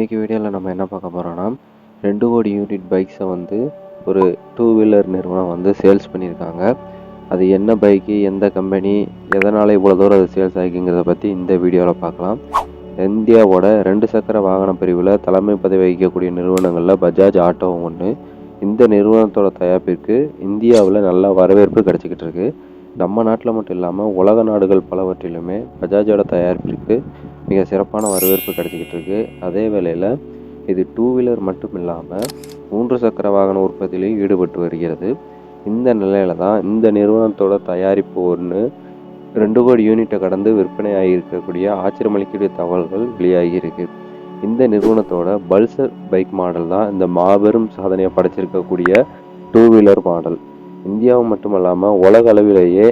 இன்றைக்கி வீடியோவில் நம்ம என்ன பார்க்க போகிறோன்னா 2 கோடி யூனிட் பைக்ஸை ஒரு 2 வீலர் நிறுவனம் சேல்ஸ் பண்ணியிருக்காங்க. அது என்ன பைக்கு, எந்த கம்பெனி, எதனால் இவ்வளோ தூரம் அது சேல்ஸ் ஆகிங்கிறத பற்றி இந்த வீடியோவில் பார்க்கலாம். இந்தியாவோட 2 சக்கர வாகன பிரிவில் தலைமை பதவி வகிக்கக்கூடிய நிறுவனங்களில் பஜாஜ் ஆட்டோவும் ஒன்று. இந்த நிறுவனத்தோட தயாரிப்பிற்கு இந்தியாவில் நல்ல வரவேற்பு கிடச்சிக்கிட்டு இருக்கு. நம்ம நாட்டில் மட்டும் இல்லாமல் உலக நாடுகள் பலவற்றிலுமே பஜாஜோட தயாரிப்பிற்கு மிக சிறப்பான வரவேற்பு கிடச்சிக்கிட்டு இருக்கு. அதே வேளையில் இது 2 வீலர் மட்டும் இல்லாமல் 3 சக்கர வாகன உற்பத்தியிலையும் ஈடுபட்டு வருகிறது. இந்த நிலையில தான் இந்த நிறுவனத்தோட தயாரிப்பு 2 கோடி யூனிட்டை கடந்து விற்பனை ஆகியிருக்கக்கூடிய ஆச்சரியமளிக்கக்கூடிய தகவல்கள் வெளியாகியிருக்கு. இந்த நிறுவனத்தோட பல்சர் பைக் மாடல் தான் இந்த மாபெரும் சாதனையை படைச்சிருக்கக்கூடிய 2 வீலர் மாடல். இந்தியாவை மட்டும் இல்லாமல் உலக அளவிலேயே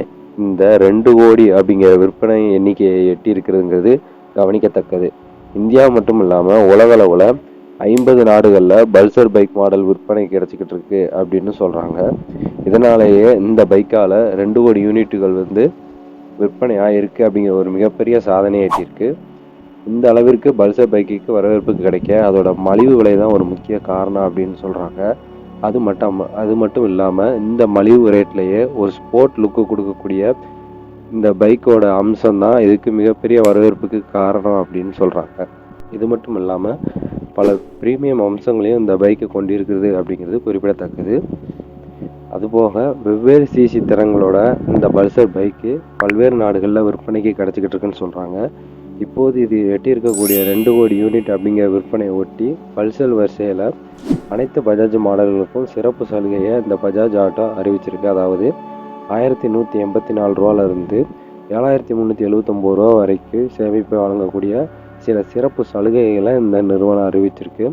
இந்த 2 கோடி அப்படிங்கிற விற்பனை எண்ணிக்கையை எட்டி இருக்கிறதுங்கிறது கவனிக்கத்தக்கது. இந்தியா மட்டும் இல்லாமல் உலக அளவில் 50 நாடுகளில் பல்சர் பைக் மாடல் விற்பனை கிடச்சிக்கிட்டு இருக்கு அப்படின்னு சொல்கிறாங்க. இதனாலேயே இந்த பைக்கால் 2 கோடி யூனிட்டுகள் விற்பனை ஆகிருக்கு அப்படிங்கிற ஒரு மிகப்பெரிய சாதனையை எட்டியிருக்கு. இந்த அளவிற்கு பல்சர் பைக்குக்கு வரவேற்பு கிடைக்க அதோட மலிவு விலை தான் ஒரு முக்கிய காரணம் அப்படின்னு சொல்கிறாங்க. அது மட்டும் இல்லாமல் இந்த மலிவு ரேட்லேயே ஒரு ஸ்போர்ட் லுக்கு கொடுக்கக்கூடிய இந்த பைக்கோட அம்சம் தான் இதுக்கு மிகப்பெரிய வரவேற்புக்கு காரணம் அப்படின்னு சொல்கிறாங்க. இது மட்டும் இல்லாமல் பல ப்ரீமியம் அம்சங்களையும் இந்த பைக்கை கொண்டிருக்கிறது அப்படிங்கிறது குறிப்பிடத்தக்கது. அதுபோக வெவ்வேறு சிசி திறங்களோட இந்த பல்சர் பைக்கு பல்வேறு நாடுகளில் விற்பனைக்கு கிடச்சிக்கிட்டு இருக்குன்னு சொல்கிறாங்க. இப்போது இது எட்டி இருக்கக்கூடிய 2 கோடி யூனிட் அப்படிங்கிற விற்பனையை ஒட்டி பல்சர் வரிசையில் அனைத்து பஜாஜ் மாடல்களுக்கும் சிறப்பு சலுகையை இந்த பஜாஜ் ஆட்டோ அறிவிச்சிருக்கு. அதாவது 1184 ரூபாயிலிருந்து 7379 ரூபா வரைக்கும் சேமிப்பை வழங்கக்கூடிய சில சிறப்பு சலுகைகளை இந்த நிறுவனம் அறிவிச்சிருக்கு.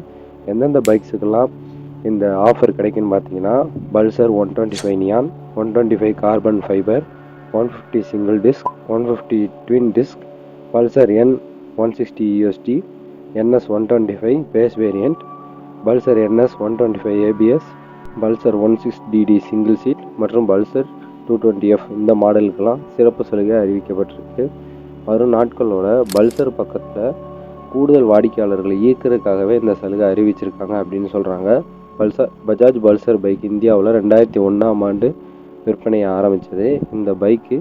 எந்தெந்த பைக்ஸுக்கெல்லாம் இந்த ஆஃபர் கிடைக்குன்னு பார்த்தீங்கன்னா, Pulsar 125 neon, 125 carbon fibre, 150 single disc, 150 twin disc, Pulsar N160 USD, NS 125 base variant, Pulsar NS 125 ABS, Pulsar 16DD single seat மற்றும் பல்சர் 220F இந்த மாடலுக்கெல்லாம் சிறப்பு சலுகை அறிவிக்கப்பட்டிருக்கு. வரும் நாட்களோட பல்சர் பக்கத்தில் கூடுதல் வாடிக்கையாளர்களை ஈர்க்கிறதுக்காகவே இந்த சலுகை அறிவிச்சிருக்காங்க அப்படின்னு சொல்கிறாங்க. பஜாஜ் பல்சர் பைக் இந்தியாவில் 2001ஆம் ஆண்டு விற்பனையை ஆரம்பித்தது. இந்த பைக்கு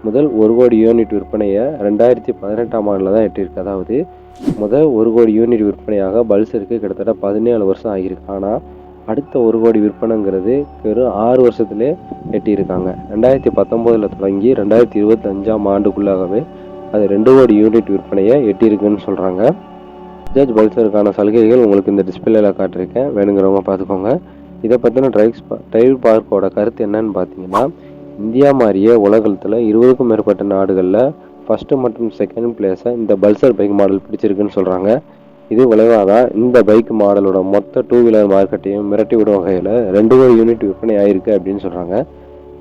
முதல் 1 கோடி யூனிட் விற்பனையை 2018ஆம் ஆண்டில் தான் எட்டியிருக்கு. அதாவது முதல் 1 கோடி யூனிட் விற்பனையாக பல்சருக்கு கிட்டத்தட்ட 17 வருஷம் ஆகியிருக்கு. ஆனால் அடுத்த 1 கோடி விற்பனைங்கிறது வெறும் 6 வருஷத்துலேயே எட்டியிருக்காங்க. 2019 தொடங்கி 2025ஆம் ஆண்டுக்குள்ளாகவே அது 2 கோடி யூனிட் விற்பனையை எட்டியிருக்குன்னு சொல்கிறாங்க. பஜாஜ் பல்சருக்கான சலுகைகள் உங்களுக்கு இந்த டிஸ்பிளேயில் காட்டியிருக்கேன், வேணுங்கிறவங்க பார்த்துக்கோங்க. இதை பற்றின டிரைவ் பார்க்கோட கருத்து என்னன்னு பார்த்தீங்கன்னா, இந்தியா மாதிரியே உலகத்தில் 20க்கும் மேற்பட்ட நாடுகளில் ஃபஸ்ட்டு மற்றும் செகண்ட் பிளேஸை இந்த பல்சர் பைக் மாடல் பிடிச்சிருக்குன்னு சொல்கிறாங்க. இது விளைவாக தான் இந்த பைக் மாடலோட மொத்த 2 வீலர் மார்க்கெட்டையும் மிரட்டி விடும் வகையில் 2 கோடி யூனிட் விற்பனை ஆகிருக்கு அப்படின்னு சொல்கிறாங்க.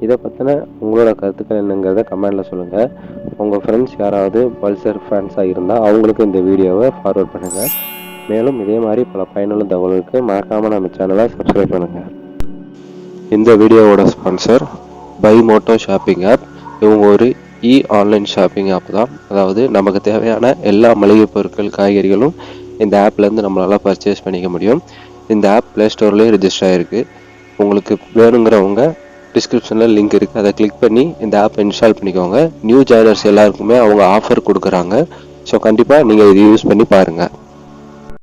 இதை பற்றின உங்களோட கருத்துக்கள் என்னங்கிறத கமெண்டில் சொல்லுங்கள். உங்கள் ஃப்ரெண்ட்ஸ் யாராவது பல்சர் ஃபேன்ஸாக இருந்தால் அவங்களுக்கு இந்த வீடியோவை ஃபார்வர்ட் பண்ணுங்கள். மேலும் இதே மாதிரி பல பயனுள்ள தகவலுக்கு மறக்காமல் நம்ம சேனலை சப்ஸ்கிரைப் பண்ணுங்கள். இந்த வீடியோவோட sponsor by moto shopping app. இவங்க ஒரு ஆன்லைன் ஷாப்பிங் ஆப் தான். அதாவது நமக்கு தேவையான எல்லா மளிகை பொருட்கள், காய்கறிகளும் இந்த ஆப்லேருந்து நம்மளால் பர்ச்சேஸ் பண்ணிக்க முடியும். இந்த ஆப் ப்ளே ஸ்டோர்லேயே ரிஜிஸ்டர் ஆகிருக்கு. உங்களுக்கு வேணுங்கிறவங்க டிஸ்கிரிப்ஷனில் லிங்க் இருக்குது, அதை கிளிக் பண்ணி இந்த ஆப் இன்ஸ்டால் பண்ணிக்கோங்க. நியூ ஜாயினர்ஸ் எல்லாருக்குமே அவங்க ஆஃபர் கொடுக்குறாங்க. ஸோ கண்டிப்பாக நீங்கள் இது யூஸ் பண்ணி பாருங்கள்.